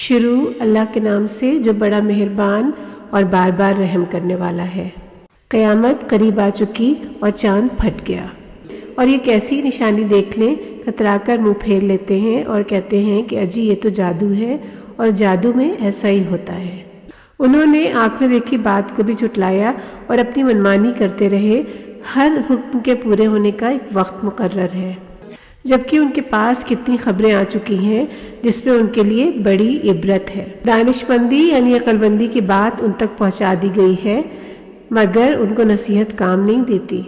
شروع اللہ کے نام سے جو بڑا مہربان اور بار بار رحم کرنے والا ہے۔ قیامت قریب آ چکی اور چاند پھٹ گیا، اور یہ کیسی نشانی دیکھ لیں، کترا کر منہ پھیر لیتے ہیں اور کہتے ہیں کہ اجی یہ تو جادو ہے، اور جادو میں ایسا ہی ہوتا ہے۔ انہوں نے آنکھوں دیکھی بات کو بھی جھٹلایا اور اپنی منمانی کرتے رہے۔ ہر حکم کے پورے ہونے کا ایک وقت مقرر ہے، جبکہ ان کے پاس کتنی خبریں آ چکی ہیں جس میں ان کے لیے بڑی عبرت ہے۔ دانش مندی یعنی عقل مندی کی بات ان تک پہنچا دی گئی ہے، مگر ان کو نصیحت کام نہیں دیتی۔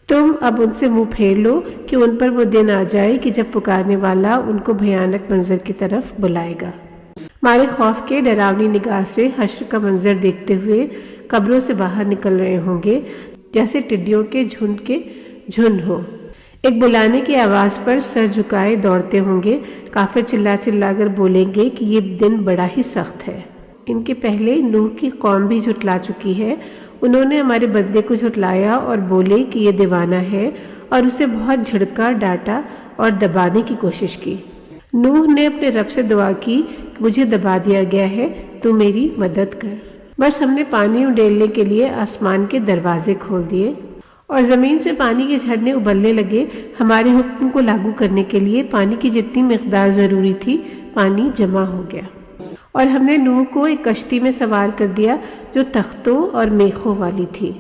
تم اب ان سے منہ پھیر لو کہ ان پر وہ دن آ جائے کہ جب پکارنے والا ان کو بھیانک منظر کی طرف بلائے گا۔ مارے خوف کے ڈراؤنی نگاہ سے حشر کا منظر دیکھتے ہوئے قبروں سے باہر نکل رہے ہوں گے جیسے ٹڈیوں کے جھنڈ ہو۔ ایک بلانے کی آواز پر سر جھکائے دوڑتے ہوں گے۔ کافر چلا چلا کر بولیں گے کہ یہ دن بڑا ہی سخت ہے۔ ان کے پہلے نوح کی قوم بھی جھٹلا چکی ہے۔ انہوں نے ہمارے بندے کو جھٹلایا اور بولے کہ یہ دیوانہ ہے، اور اسے بہت جھڑکا، ڈانٹا اور دبانے کی کوشش کی۔ نوح نے اپنے رب سے دعا کی کہ مجھے دبا دیا گیا ہے، تو میری مدد کر۔ بس ہم نے پانی اڈیلنے کے لیے آسمان کے دروازے کھول دیے اور زمین سے پانی کے جھرنے ابلنے لگے۔ ہمارے حکم کو لاگو کرنے کے لیے پانی کی جتنی مقدار ضروری تھی پانی جمع ہو گیا، اور ہم نے نوح کو ایک کشتی میں سوار کر دیا جو تختوں اور میخوں والی تھی۔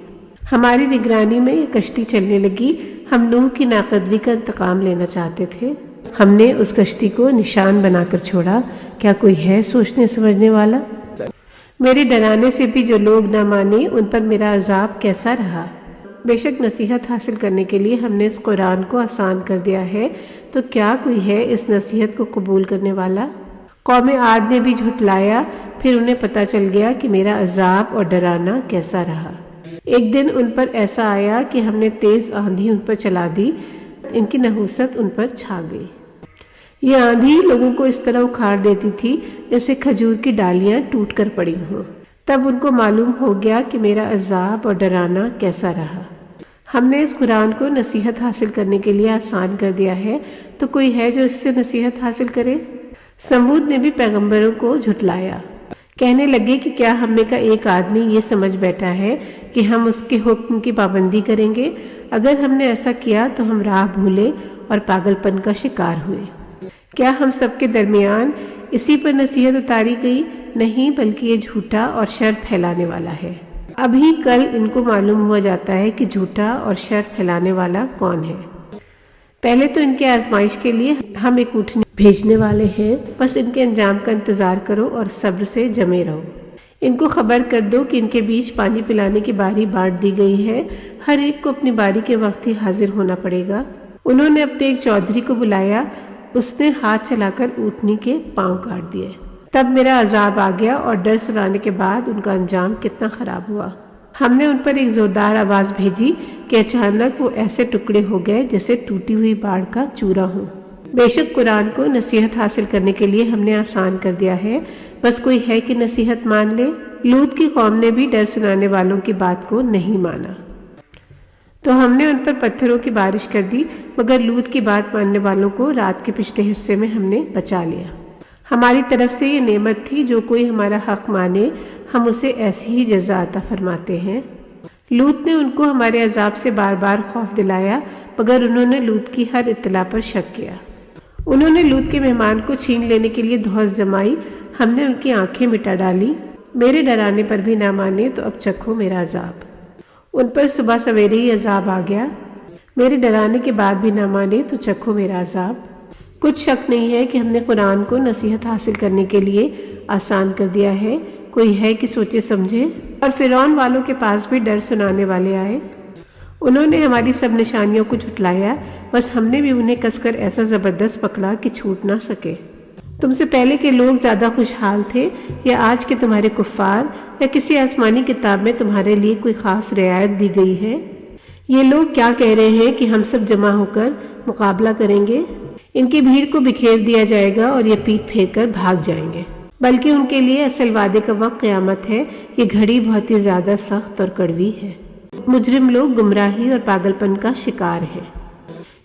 ہماری نگرانی میں یہ کشتی چلنے لگی۔ ہم نوح کی ناقدری کا انتقام لینا چاہتے تھے۔ ہم نے اس کشتی کو نشان بنا کر چھوڑا۔ کیا کوئی ہے سوچنے سمجھنے والا؟ میرے ڈرانے سے بھی جو لوگ نہ مانے ان پر میرا عذاب کیسا رہا۔ بے شک نصیحت حاصل کرنے کے لیے ہم نے اس قرآن کو آسان کر دیا ہے، تو کیا کوئی ہے اس نصیحت کو قبول کرنے والا؟ قوم عاد نے بھی جھٹلایا، پھر انہیں پتہ چل گیا کہ میرا عذاب اور ڈرانا کیسا رہا۔ ایک دن ان پر ایسا آیا کہ ہم نے تیز آندھی ان پر چلا دی، ان کی نحوست ان پر چھا گئی۔ یہ آندھی لوگوں کو اس طرح اکھاڑ دیتی تھی جیسے کھجور کی ڈالیاں ٹوٹ کر پڑی ہوں۔ تب ان کو معلوم ہو گیا کہ میرا عذاب اور ڈرانا کیسا رہا۔ ہم نے اس قرآن کو نصیحت حاصل کرنے کے لیے آسان کر دیا ہے، تو کوئی ہے جو اس سے نصیحت حاصل کرے؟ سمود نے بھی پیغمبروں کو جھٹلایا۔ کہنے لگے کہ کیا ہم میں کا ایک آدمی یہ سمجھ بیٹھا ہے کہ ہم اس کے حکم کی پابندی کریں گے؟ اگر ہم نے ایسا کیا تو ہم راہ بھولے اور پاگل پن کا شکار ہوئے۔ کیا ہم سب کے درمیان اسی پر نصیحت اتاری گئی؟ نہیں، بلکہ یہ جھوٹا اور شر پھیلانے والا ہے۔ ابھی کل ان کو معلوم ہوا جاتا ہے کہ جھوٹا اور شر پھیلانے والا کون ہے۔ پہلے تو ان کے آزمائش کے لیے ہم ایک اونٹنی بھیجنے والے ہیں، بس ان کے انجام کا انتظار کرو اور صبر سے جمے رہو۔ ان کو خبر کر دو کہ ان کے بیچ پانی پلانے کی باری بانٹ دی گئی ہے، ہر ایک کو اپنی باری کے وقت ہی حاضر ہونا پڑے گا۔ انہوں نے اپنے ایک چودھری کو بلایا، اس نے ہاتھ چلا کر اونٹنی کے پاؤں کاٹ دیے۔ تب میرا عذاب آ گیا، اور ڈر سنانے کے بعد ان کا انجام کتنا خراب ہوا۔ ہم نے ان پر ایک زوردار آواز بھیجی کہ اچانک وہ ایسے ٹکڑے ہو گئے جیسے ٹوٹی ہوئی باڑ کا چورا ہو۔ بے شک قرآن کو نصیحت حاصل کرنے کے لیے ہم نے آسان کر دیا ہے، بس کوئی ہے کہ نصیحت مان لے؟ لوط کی قوم نے بھی ڈر سنانے والوں کی بات کو نہیں مانا، تو ہم نے ان پر پتھروں کی بارش کر دی، مگر لوط کی بات ماننے والوں کو رات کے پچھلے حصے میں ہم نے بچا لیا۔ ہماری طرف سے یہ نعمت تھی، جو کوئی ہمارا حق مانے ہم اسے ایسی ہی جزا عطا فرماتے ہیں۔ لوط نے ان کو ہمارے عذاب سے بار بار خوف دلایا، مگر انہوں نے لوط کی ہر اطلاع پر شک کیا۔ انہوں نے لوط کے مہمان کو چھین لینے کے لیے دھوس جمائی، ہم نے ان کی آنکھیں مٹا ڈالی۔ میرے ڈرانے پر بھی نہ مانے تو اب چکھو میرا عذاب۔ ان پر صبح سویرے ہی عذاب آ گیا۔ میرے ڈرانے کے بعد بھی نہ مانے تو چکھو میرا عذاب۔ کچھ شک نہیں ہے کہ ہم نے قرآن کو نصیحت حاصل کرنے کے لیے آسان کر دیا ہے۔ کوئی ہے کہ سوچے سمجھے؟ اور فرعون والوں کے پاس بھی ڈر سنانے والے آئے۔ انہوں نے ہماری سب نشانیوں کو جھٹلایا، بس ہم نے بھی انہیں کس کر ایسا زبردست پکڑا کہ چھوٹ نہ سکے۔ تم سے پہلے کے لوگ زیادہ خوشحال تھے، یا آج کے تمہارے کفار، یا کسی آسمانی کتاب میں تمہارے لیے کوئی خاص رعایت دی گئی ہے؟ یہ لوگ کیا کہہ رہے ہیں کہ ہم سب جمع ہو کر مقابلہ کریں گے؟ ان کی بھیڑ کو بکھیر دیا جائے گا اور یہ پیٹ پھیر کر بھاگ جائیں گے، بلکہ ان کے لیے اصل وعدے کا وقت قیامت ہے۔ یہ گھڑی بہت ہی زیادہ سخت اور کڑوی ہے۔ مجرم لوگ گمراہی اور پاگل پن کا شکار ہیں۔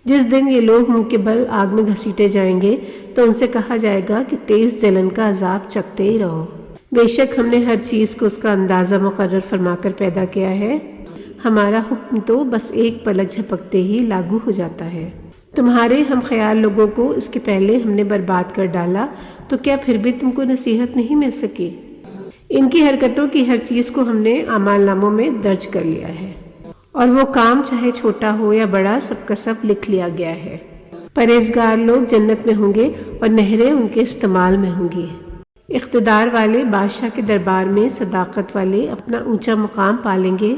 جس دن یہ لوگ منہ کے بل آگ میں گھسیٹے جائیں گے، تو ان سے کہا جائے گا کہ تیز جلن کا عذاب چکھتے ہی رہو۔ بے شک ہم نے ہر چیز کو اس کا اندازہ مقرر فرما کر پیدا کیا ہے، ہمارا حکم تو بس ایک پلک جھپکتے ہی لاگو ہو جاتا ہے۔ تمہارے ہم خیال لوگوں کو اس کے پہلے ہم نے برباد کر ڈالا، تو کیا پھر بھی تم کو نصیحت نہیں مل سکی؟ ان کی حرکتوں کی ہر چیز کو ہم نے اعمال ناموں میں درج کر لیا ہے، اور وہ کام چاہے چھوٹا ہو یا بڑا سب کا سب لکھ لیا گیا ہے۔ پرہیزگار لوگ جنت میں ہوں گے اور نہریں ان کے استعمال میں ہوں گی۔ اقتدار والے بادشاہ کے دربار میں صداقت والے اپنا اونچا مقام پالیں گے۔